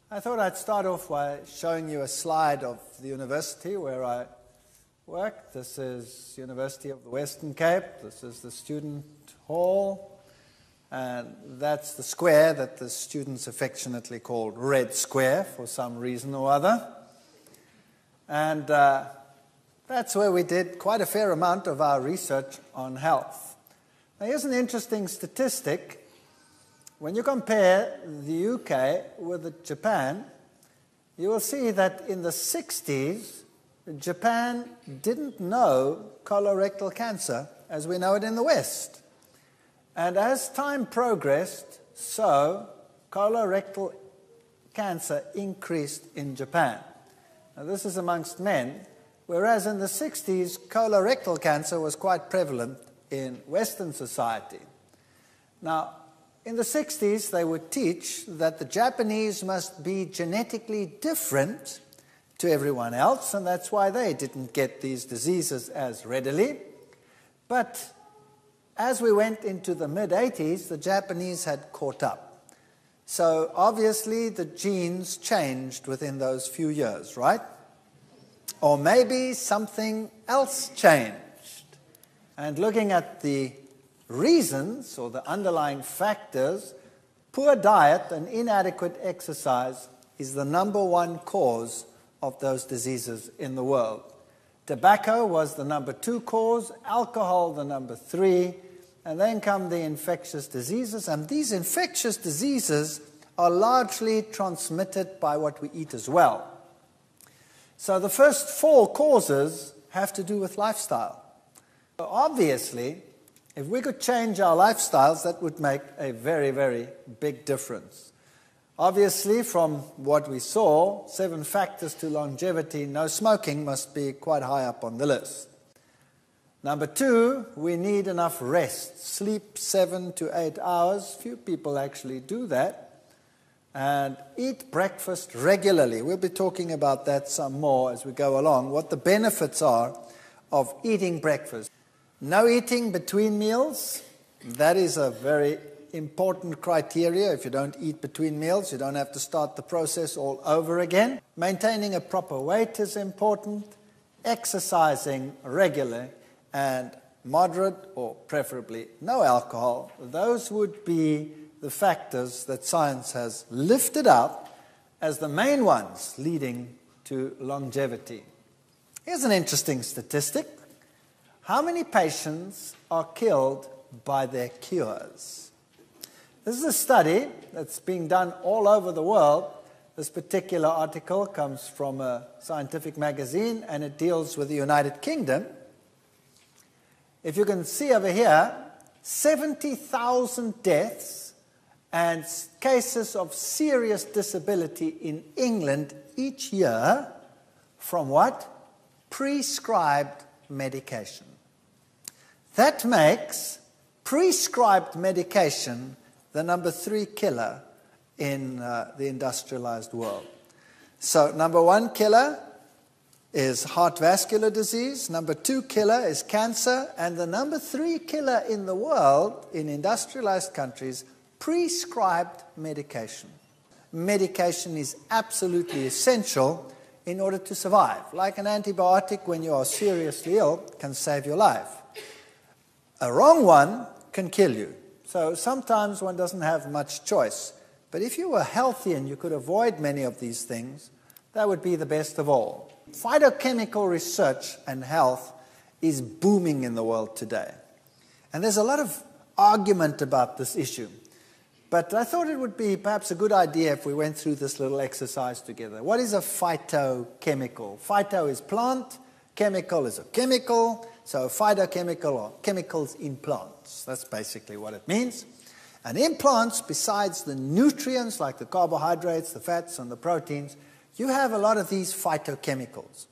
I thought I'd start off by showing you a slide of the university where I work. This is University of the Western Cape. This is the student hall. And that's the square that the students affectionately called Red Square for some reason or other. And that's where we did quite a fair amount of our research on health. Now, here's an interesting statistic. When you compare the UK with Japan, you will see that in the 60s, Japan didn't know colorectal cancer as we know it in the West. And as time progressed, so colorectal cancer increased in Japan. Now, this is amongst men, whereas in the 60s, colorectal cancer was quite prevalent in Western society. Now, in the 60s, they would teach that the Japanese must be genetically different to everyone else, and that's why they didn't get these diseases as readily. But as we went into the mid-80s, the Japanese had caught up. So obviously the genes changed within those few years, right? Or maybe something else changed. And looking at the reasons or the underlying factors, poor diet and inadequate exercise is the #1 cause of those diseases in the world. Tobacco was the #2 cause, alcohol the #3, and then come the infectious diseases. And these infectious diseases are largely transmitted by what we eat as well. So the first 4 causes have to do with lifestyle. So obviously, if we could change our lifestyles, that would make a very, very big difference. Obviously, from what we saw, 7 factors to longevity, no smoking must be quite high up on the list. #2, we need enough rest. Sleep 7 to 8 hours. Few people actually do that. And eat breakfast regularly. We'll be talking about that some more as we go along, what the benefits are of eating breakfast. No eating between meals. That is a very important criteria. If you don't eat between meals, you don't have to start the process all over again. Maintaining a proper weight is important. Exercising regularly and moderate or preferably no alcohol. Those would be the factors that science has lifted up as the main ones leading to longevity. Here's an interesting statistic. How many patients are killed by their cures? This is a study that's being done all over the world. This particular article comes from a scientific magazine, and it deals with the United Kingdom. If you can see over here, 70,000 deaths and cases of serious disability in England each year from what? Prescribed medication. That makes prescribed medication the #3 killer in the industrialized world. So #1 killer is heart vascular disease, #2 killer is cancer, and the #3 killer in the world, in industrialized countries, prescribed medication. Medication is absolutely essential in order to survive. Like an antibiotic when you are seriously ill can save your life. A wrong one can kill you. So sometimes one doesn't have much choice. But if you were healthy and you could avoid many of these things, that would be the best of all. Phytochemical research and health is booming in the world today. And there's a lot of argument about this issue. But I thought it would be perhaps a good idea if we went through this little exercise together. What is a phytochemical? Phyto is plant, chemical is a chemical, so phytochemical or chemicals in plants. That's basically what it means. And in plants, besides the nutrients like the carbohydrates, the fats, and the proteins, you have a lot of these phytochemicals.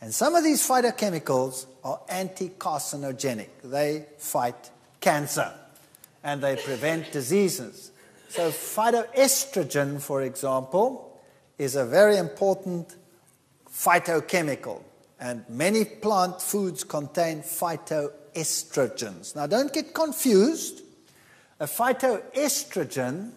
And some of these phytochemicals are anti-carcinogenic. They fight cancer and they prevent diseases. So phytoestrogen, for example, is a very important phytochemical. And many plant foods contain phytoestrogens. Now, don't get confused. A phytoestrogen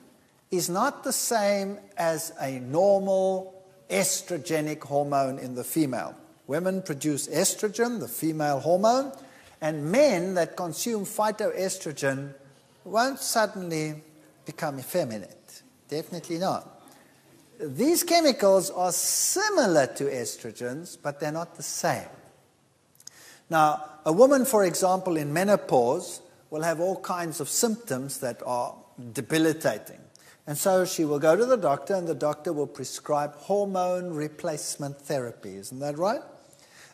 is not the same as a normal estrogenic hormone in the female. Women produce estrogen, the female hormone, and men that consume phytoestrogen won't suddenly become effeminate. Definitely not. These chemicals are similar to estrogens, but they're not the same. Now, a woman, for example, in menopause will have all kinds of symptoms that are debilitating. And so she will go to the doctor, and the doctor will prescribe hormone replacement therapy. Isn't that right?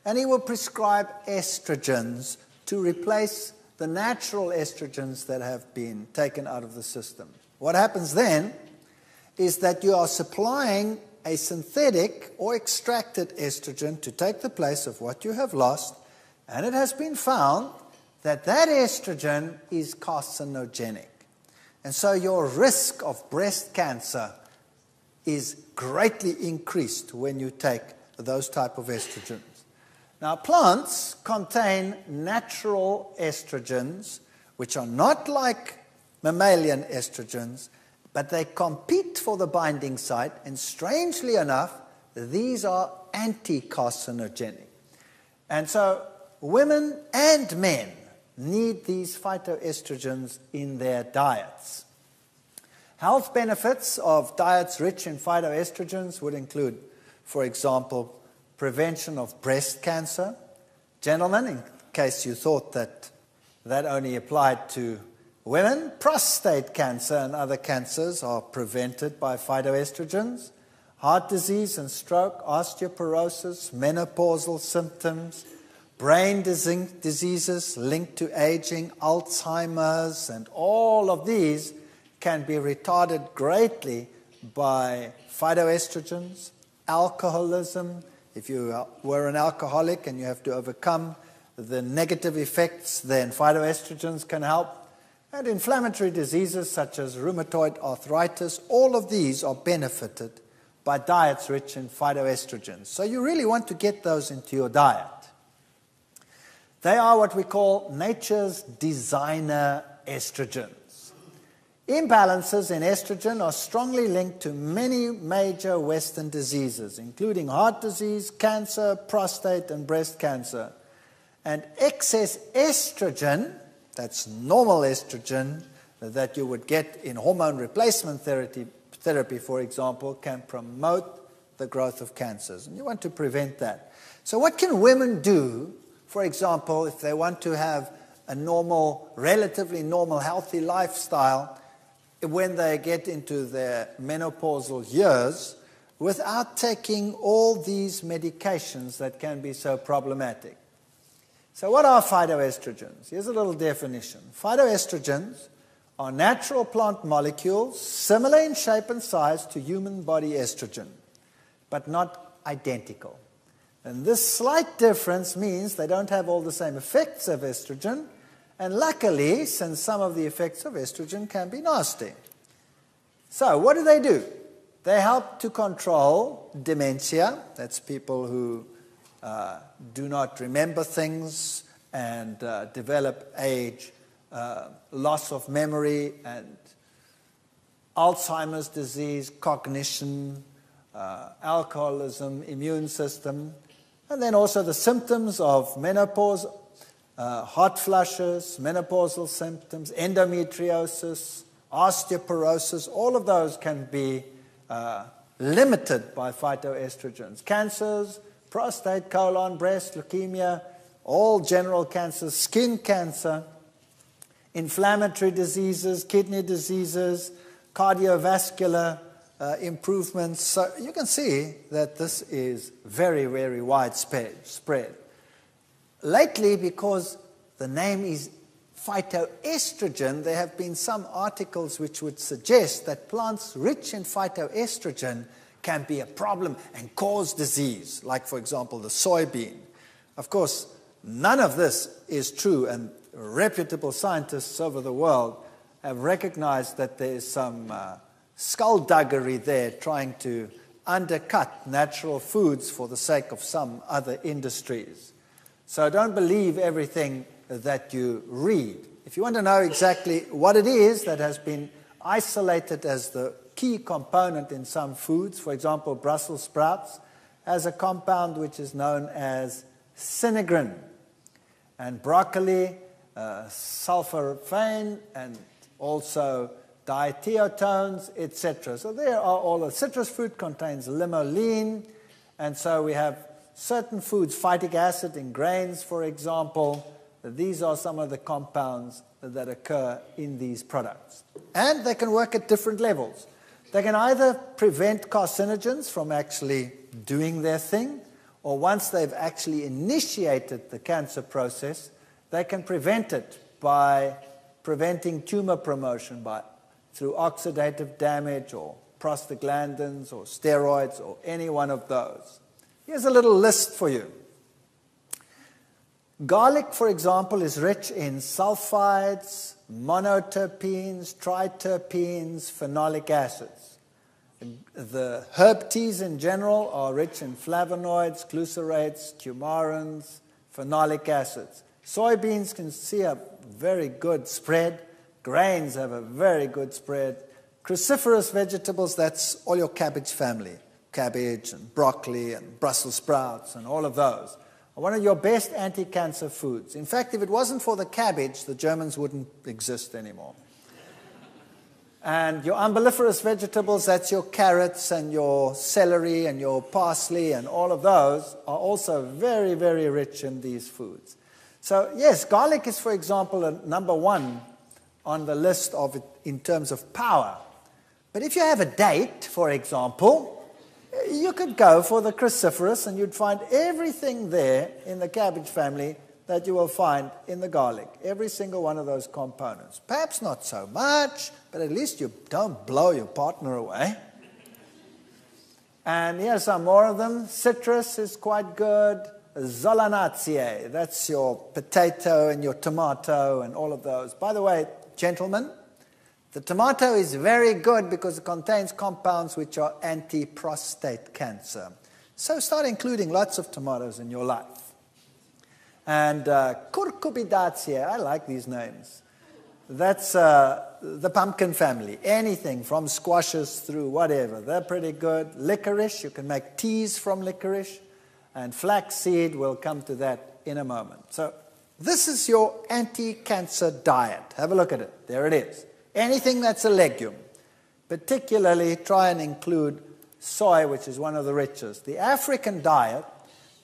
And he will prescribe estrogens to replace the natural estrogens that have been taken out of the system. What happens then is that you are supplying a synthetic or extracted estrogen to take the place of what you have lost, and it has been found that that estrogen is carcinogenic. And so your risk of breast cancer is greatly increased when you take those type of estrogens. Now, plants contain natural estrogens, which are not like mammalian estrogens, but they compete for the binding site, and strangely enough, these are anti-carcinogenic. And so women and men need these phytoestrogens in their diets. Health benefits of diets rich in phytoestrogens would include, for example, prevention of breast cancer. Gentlemen, in case you thought that that only applied to women, prostate cancer and other cancers are prevented by phytoestrogens. Heart disease and stroke, osteoporosis, menopausal symptoms, brain diseases linked to aging, Alzheimer's, and all of these can be retarded greatly by phytoestrogens. Alcoholism, if you were an alcoholic and you have to overcome the negative effects, then phytoestrogens can help. And inflammatory diseases such as rheumatoid arthritis, all of these are benefited by diets rich in phytoestrogens. So you really want to get those into your diet. They are what we call nature's designer estrogens. Imbalances in estrogen are strongly linked to many major Western diseases, including heart disease, cancer, prostate, and breast cancer. And excess estrogen, that's normal estrogen that you would get in hormone replacement therapy, for example, can promote the growth of cancers. And you want to prevent that. So what can women do, for example, if they want to have a normal, relatively normal, healthy lifestyle when they get into their menopausal years without taking all these medications that can be so problematic? So what are phytoestrogens? Here's a little definition. Phytoestrogens are natural plant molecules similar in shape and size to human body estrogen, but not identical. And this slight difference means they don't have all the same effects of estrogen, and luckily, since some of the effects of estrogen can be nasty. So what do? They help to control dementia. That's people who do not remember things and develop age, loss of memory, and Alzheimer's disease, cognition, alcoholism, immune system, and then also the symptoms of menopause, hot flushes, menopausal symptoms, endometriosis, osteoporosis. All of those can be limited by phytoestrogens. Cancers, prostate, colon, breast, leukemia, all general cancers, skin cancer, inflammatory diseases, kidney diseases, cardiovascular improvements. So you can see that this is very, very widespread. Lately, because the name is phytoestrogen, there have been some articles which would suggest that plants rich in phytoestrogen can be a problem and cause disease, like, for example, the soybean. Of course, none of this is true, and reputable scientists over the world have recognized that there is some skullduggery there trying to undercut natural foods for the sake of some other industries. So don't believe everything that you read. if you want to know exactly what it is that has been isolated as the key component in some foods, for example, Brussels sprouts, has a compound which is known as sinigrin. And broccoli, sulforaphane, and also diethiotones, etc. So there are all the citrus fruit contains limoline, and so we have certain foods, phytic acid in grains, for example. These are some of the compounds that occur in these products. And they can work at different levels. They can either prevent carcinogens from actually doing their thing, or once they've actually initiated the cancer process, they can prevent it by preventing tumor promotion through oxidative damage or prostaglandins or steroids or any one of those. Here's a little list for you. Garlic, for example, is rich in sulfides, monoterpenes, triterpenes, phenolic acids. The herb teas in general are rich in flavonoids, glucerates, coumarins, phenolic acids. Soybeans can see a very good spread. Grains have a very good spread. Cruciferous vegetables, that's all your cabbage family. Cabbage and broccoli and Brussels sprouts and all of those are one of your best anti-cancer foods. In fact, if it wasn't for the cabbage, the Germans wouldn't exist anymore. And your umbelliferous vegetables, that's your carrots and your celery and your parsley, and all of those are also very, very rich in these foods. So yes, garlic is, for example, number one on the list of it in terms of power. But if you have a date, for example, you could go for the cruciferous and you'd find everything there in the cabbage family that you will find in the garlic. Every single one of those components. Perhaps not so much, but at least you don't blow your partner away. And here's some more of them. Citrus is quite good. Solanaceae, that's your potato and your tomato and all of those. By the way, gentlemen, the tomato is very good because it contains compounds which are anti-prostate cancer. So start including lots of tomatoes in your life. And Cucurbitaceae, I like these names. That's the pumpkin family. Anything from squashes through whatever, they're pretty good. Licorice, you can make teas from licorice. And flaxseed, we'll come to that in a moment. So this is your anti-cancer diet. Have a look at it. There it is. Anything that's a legume. Particularly try and include soy, which is one of the richest. The African diet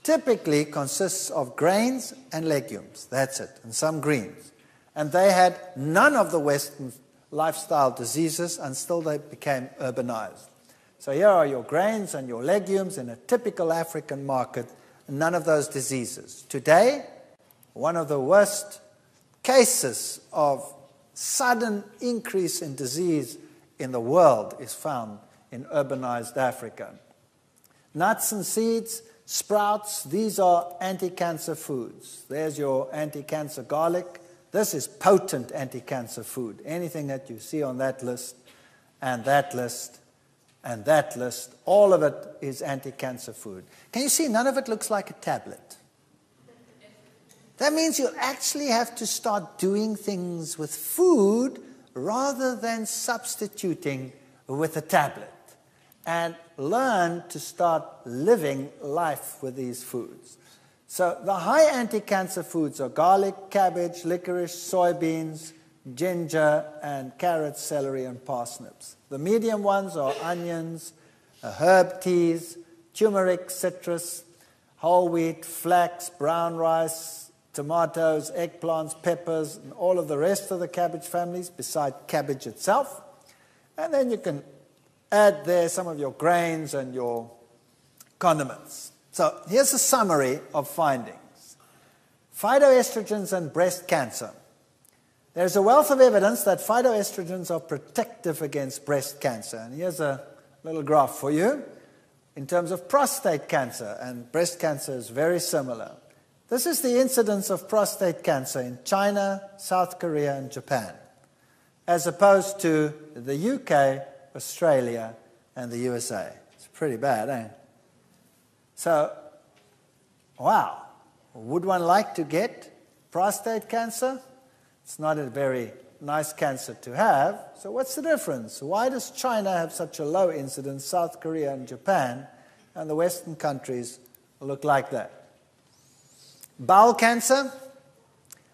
typically consists of grains and legumes. That's it. And some greens. And they had none of the Western lifestyle diseases until they became urbanized. So here are your grains and your legumes in a typical African market, none of those diseases. Today, one of the worst cases of sudden increase in disease in the world is found in urbanized Africa. Nuts and seeds, sprouts, these are anti-cancer foods. There's your anti-cancer garlic. This is potent anti-cancer food. Anything that you see on that list and that list and that list, all of it is anti-cancer food. Can you see none of it looks like a tablet? That means you actually have to start doing things with food rather than substituting with a tablet. And learn to start living life with these foods. So the high anti-cancer foods are garlic, cabbage, licorice, soybeans, ginger, and carrots, celery, and parsnips. The medium ones are onions, herb teas, turmeric, citrus, whole wheat, flax, brown rice, tomatoes, eggplants, peppers, and all of the rest of the cabbage families besides cabbage itself. And then you can add there some of your grains and your condiments. So here's a summary of findings. Phytoestrogens and breast cancer. There's a wealth of evidence that phytoestrogens are protective against breast cancer. And here's a little graph for you in terms of prostate cancer. And breast cancer is very similar. This is the incidence of prostate cancer in China, South Korea, and Japan, as opposed to the UK, Australia, and the USA. It's pretty bad, eh? So, wow, would one like to get prostate cancer? It's not a very nice cancer to have. So what's the difference? Why does China have such a low incidence, South Korea and Japan, and the Western countries look like that? Bowel cancer.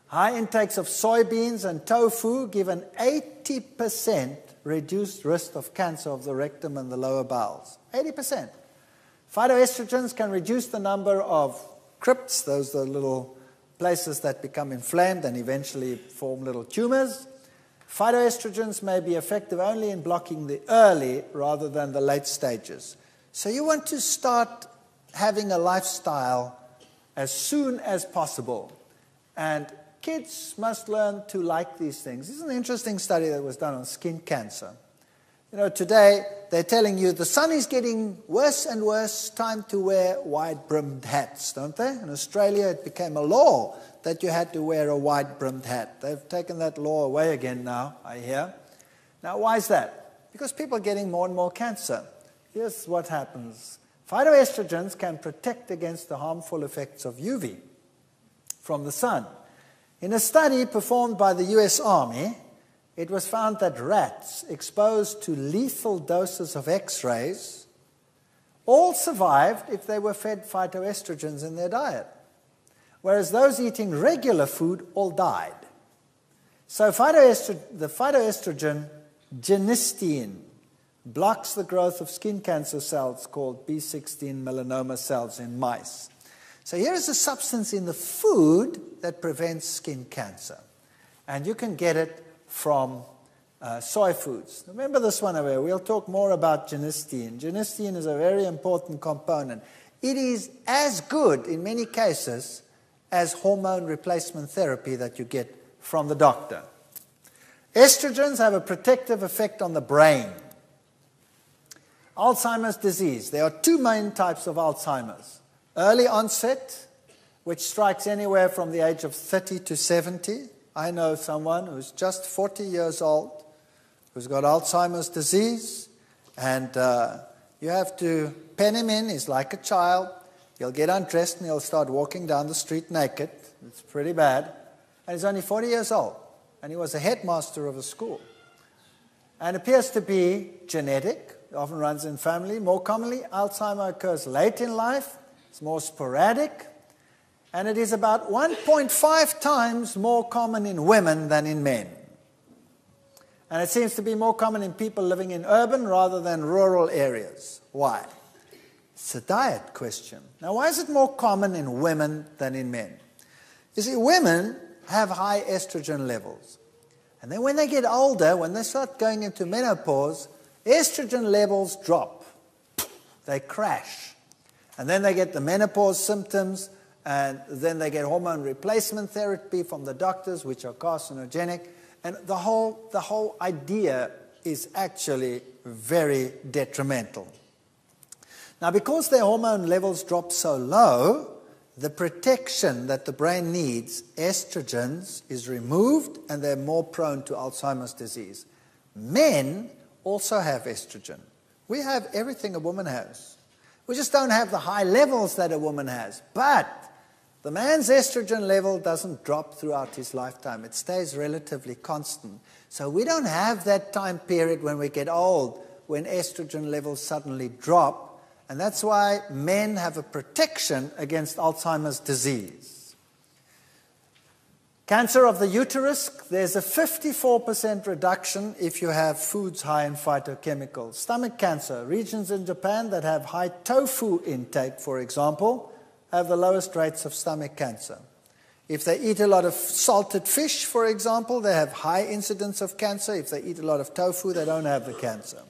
High intakes of soybeans and tofu give an 80% reduced risk of cancer of the rectum and the lower bowels. 80%. Phytoestrogens can reduce the number of crypts, those are little places that become inflamed and eventually form little tumors. Phytoestrogens may be effective only in blocking the early rather than the late stages. So you want to start having a lifestyle as soon as possible. And kids must learn to like these things. This is an interesting study that was done on skin cancer. You know, today they're telling you the sun is getting worse and worse, time to wear wide-brimmed hats, don't they? In Australia it became a law that you had to wear a wide-brimmed hat. They've taken that law away again now, I hear. Now, why is that? Because people are getting more and more cancer. Here's what happens. Phytoestrogens can protect against the harmful effects of UV from the sun. In a study performed by the US Army, it was found that rats exposed to lethal doses of X-rays all survived if they were fed phytoestrogens in their diet, whereas those eating regular food all died. So the phytoestrogen genistein blocks the growth of skin cancer cells called B16 melanoma cells in mice. So here is a substance in the food that prevents skin cancer, and you can get it from soy foods. Remember this one over here. We'll talk more about genistein. Genistein is a very important component. It is as good in many cases as hormone replacement therapy that you get from the doctor. Estrogens have a protective effect on the brain. Alzheimer's disease. There are two main types of Alzheimer's. Early onset, which strikes anywhere from the age of 30 to 70. I know someone who's just 40 years old who's got Alzheimer's disease, and you have to pen him in. He's like a child. He'll get undressed and he'll start walking down the street naked. It's pretty bad. And he's only 40 years old, and he was a headmaster of a school. And appears to be genetic. It often runs in family. More commonly, Alzheimer occurs late in life. It's more sporadic. And it is about 1.5 times more common in women than in men. And it seems to be more common in people living in urban rather than rural areas. Why? It's a diet question. Now, why is it more common in women than in men? You see, women have high estrogen levels. And then when they get older, when they start going into menopause, estrogen levels drop. They crash. And then they get the menopause symptoms, and then they get hormone replacement therapy from the doctors, which are carcinogenic. And the whole idea is actually very detrimental. Now, because their hormone levels drop so low, the protection that the brain needs, estrogens, is removed, and they're more prone to Alzheimer's disease. Men also have estrogen. We have everything a woman has. We just don't have the high levels that a woman has. But the man's estrogen level doesn't drop throughout his lifetime. It stays relatively constant. So we don't have that time period when we get old, when estrogen levels suddenly drop. And that's why men have a protection against Alzheimer's disease. Cancer of the uterus, there's a 54% reduction if you have foods high in phytochemicals. Stomach cancer, regions in Japan that have high tofu intake, for example, have the lowest rates of stomach cancer. If they eat a lot of salted fish, for example, they have high incidence of cancer. If they eat a lot of tofu, they don't have the cancer.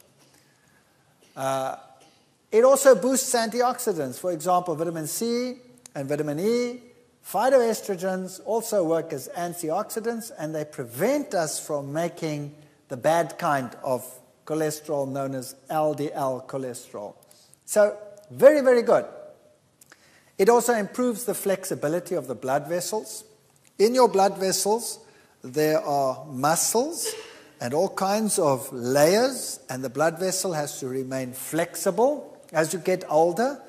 It also boosts antioxidants, for example, vitamin C and vitamin E. Phytoestrogens also work as antioxidants, and they prevent us from making the bad kind of cholesterol known as LDL cholesterol. So, very, very good. It also improves the flexibility of the blood vessels. In your blood vessels, there are muscles and all kinds of layers, and the blood vessel has to remain flexible. As you get older,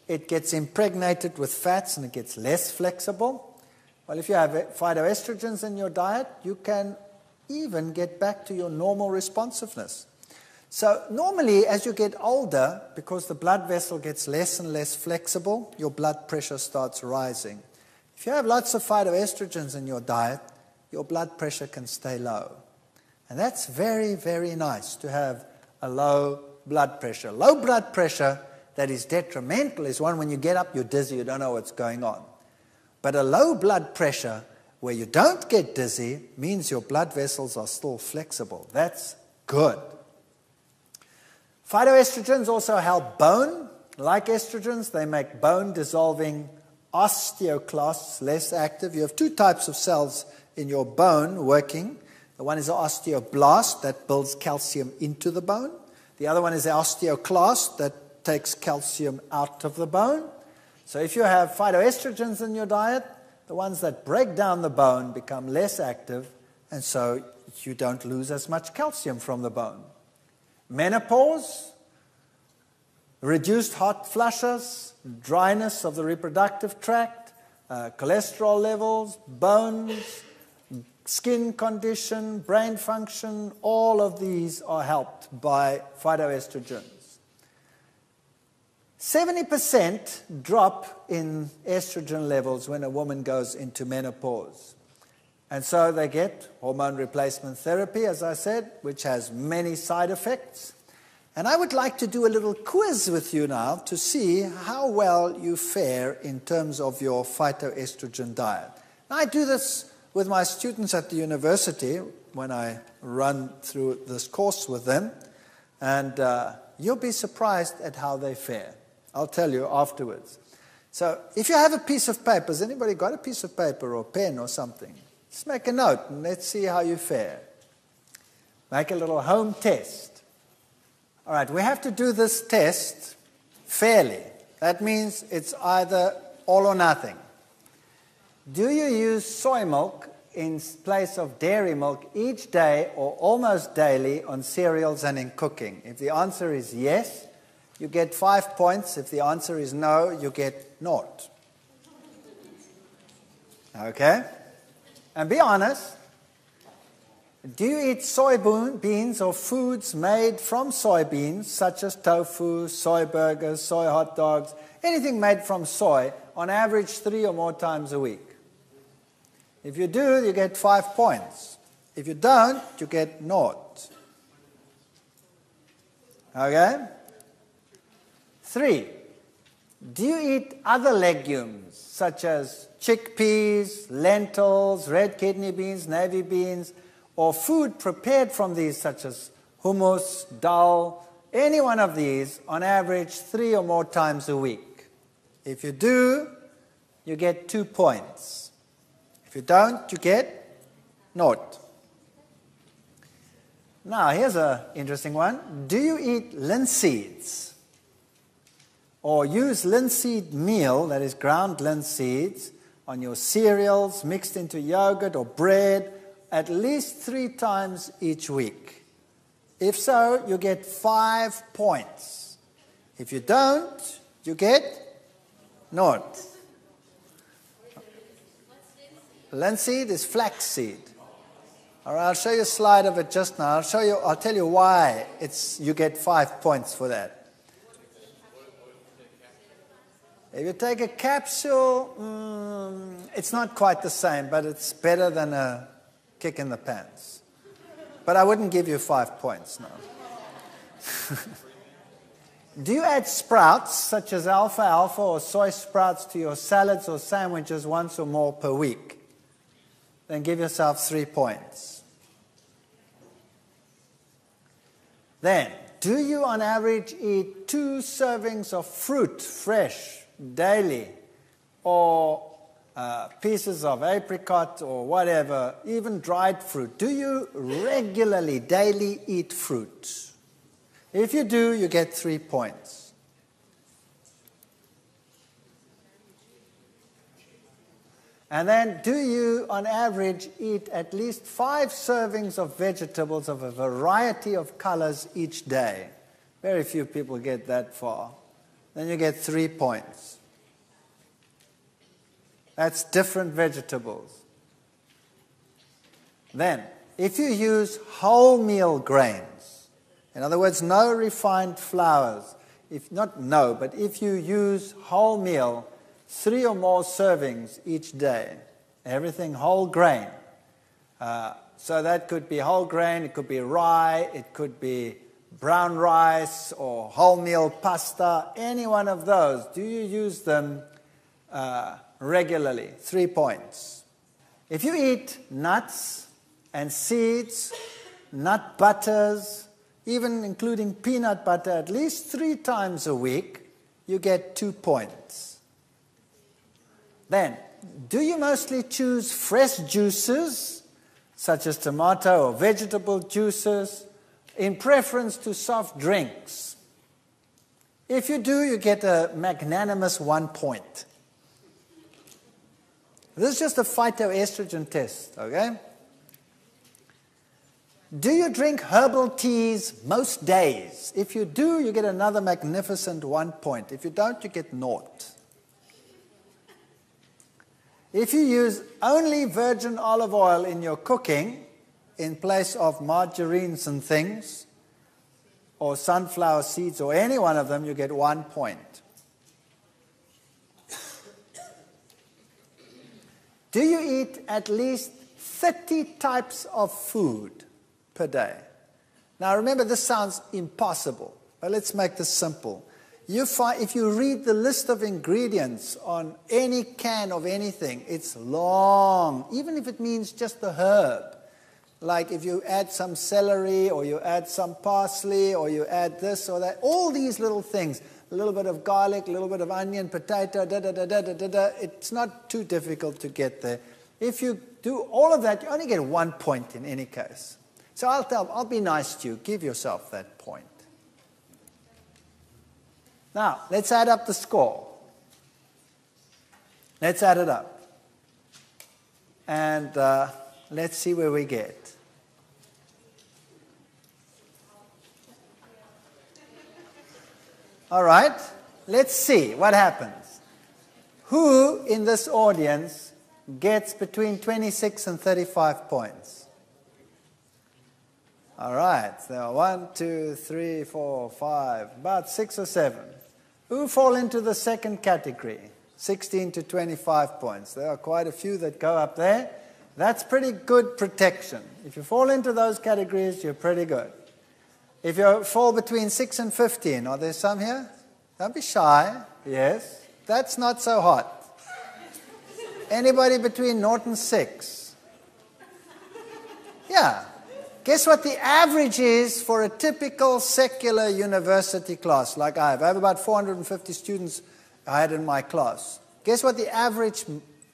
it gets impregnated with fats and it gets less flexible. Well, if you have phytoestrogens in your diet, you can even get back to your normal responsiveness. So normally, as you get older, because the blood vessel gets less and less flexible, your blood pressure starts rising. If you have lots of phytoestrogens in your diet, your blood pressure can stay low. And that's very, very nice to have a low blood pressure. Low blood pressure that is detrimental is one when you get up, you're dizzy, you don't know what's going on. But a low blood pressure where you don't get dizzy means your blood vessels are still flexible. That's good. Phytoestrogens also help bone. Like estrogens, they make bone-dissolving osteoclasts less active. You have two types of cells in your bone working. The one is an osteoblast that builds calcium into the bone. The other one is an osteoclast that takes calcium out of the bone. So if you have phytoestrogens in your diet, the ones that break down the bone become less active, and so you don't lose as much calcium from the bone. Menopause, reduced hot flushes, dryness of the reproductive tract, cholesterol levels, bones, skin condition, brain function, all of these are helped by phytoestrogens. 70% drop in estrogen levels when a woman goes into menopause. And so they get hormone replacement therapy, as I said, which has many side effects. And I would like to do a little quiz with you now to see how well you fare in terms of your phytoestrogen diet. Now, I do this with my students at the university when I run through this course with them, and you'll be surprised at how they fare. I'll tell you afterwards. So if you have a piece of paper, has anybody got a piece of paper or pen or something? Just make a note and let's see how you fare. Make a little home test. All right, we have to do this test fairly. That means it's either all or nothing. Do you use soy milk in place of dairy milk each day or almost daily on cereals and in cooking? If the answer is yes, you get 5 points. If the answer is no, you get 0. Okay? And be honest. Do you eat soybeans or foods made from soybeans, such as tofu, soy burgers, soy hot dogs, anything made from soy, on average 3 or more times a week? If you do, you get 5 points. If you don't, you get 0. Okay? 3, do you eat other legumes such as chickpeas, lentils, red kidney beans, navy beans, or food prepared from these such as hummus, dal, any one of these on average 3 or more times a week? If you do, you get 2 points. If you don't, you get 0. Now, here's an interesting one. Do you eat linseeds? Or use linseed meal, that is ground linseeds, on your cereals, mixed into yogurt or bread, at least 3 times each week? If so, you get 5 points. If you don't, you get 0. Linseed is flaxseed. All right, I'll show you a slide of it just now. I'll tell you why you get 5 points for that. If you take a capsule, it's not quite the same, but it's better than a kick in the pants. But I wouldn't give you 5 points, no. Do you add sprouts, such as alfalfa or soy sprouts, to your salads or sandwiches once or more per week? Then give yourself 3 points. Then, do you on average eat 2 servings of fruit, fresh, daily, or pieces of apricot or whatever, even dried fruit? Do you regularly, daily eat fruit? If you do, you get 3 points. And then, do you on average eat at least 5 servings of vegetables of a variety of colors each day? Very few people get that far. Then you get 3 points. That's different vegetables. Then, if you use wholemeal grains, in other words, no refined flours, if you use wholemeal, 3 or more servings each day, everything whole grain. So that could be whole grain, it could be rye, it could be brown rice or wholemeal pasta, any one of those. Do you use them regularly? 3 points. If you eat nuts and seeds, nut butters, even including peanut butter, at least 3 times a week, you get 2 points. Then, do you mostly choose fresh juices, such as tomato or vegetable juices, in preference to soft drinks? If you do, you get a magnanimous 1 point. This is just a phytoestrogen test, okay? Do you drink herbal teas most days? If you do, you get another magnificent 1 point. If you don't, you get 0. If you use only virgin olive oil in your cooking, in place of margarines and things, or sunflower seeds, or any one of them, you get 1 point. Do you eat at least 30 types of food per day? Now remember, this sounds impossible, but let's make this simple. If you read the list of ingredients on any can of anything, it's long, even if it means just the herb. Like if you add some celery, or you add some parsley, or you add this or that, all these little things, a little bit of garlic, a little bit of onion, potato, it's not too difficult to get there. If you do all of that, you only get 1 point in any case. So I'll be nice to you, give yourself that point. Now, let's add up the score. Let's add it up. And let's see where we get. All right, let's see what happens. Who in this audience gets between 26 and 35 points? All right, so 1, 2, 3, 4, 5, about 6 or 7. Who fall into the second category? 16 to 25 points. There are quite a few that go up there. That's pretty good protection. If you fall into those categories, you're pretty good. If you fall between 6 and 15, are there some here? Don't be shy. Yes. That's not so hot. Anybody between 0 and 6? Yeah. Guess what the average is for a typical secular university class like I have? I have about 450 students I had in my class. Guess what the average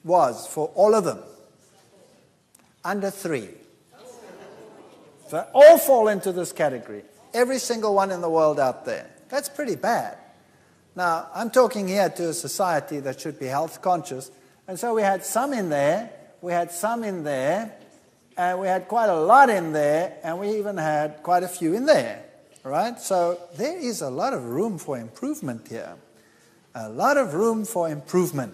was for all of them? Under 3. So all fall into this category. Every single one in the world out there. That's pretty bad. Now, I'm talking here to a society that should be health conscious. And so we had some in there, we had some in there, and we had quite a lot in there, and we even had quite a few in there. Right? So there is a lot of room for improvement here. A lot of room for improvement.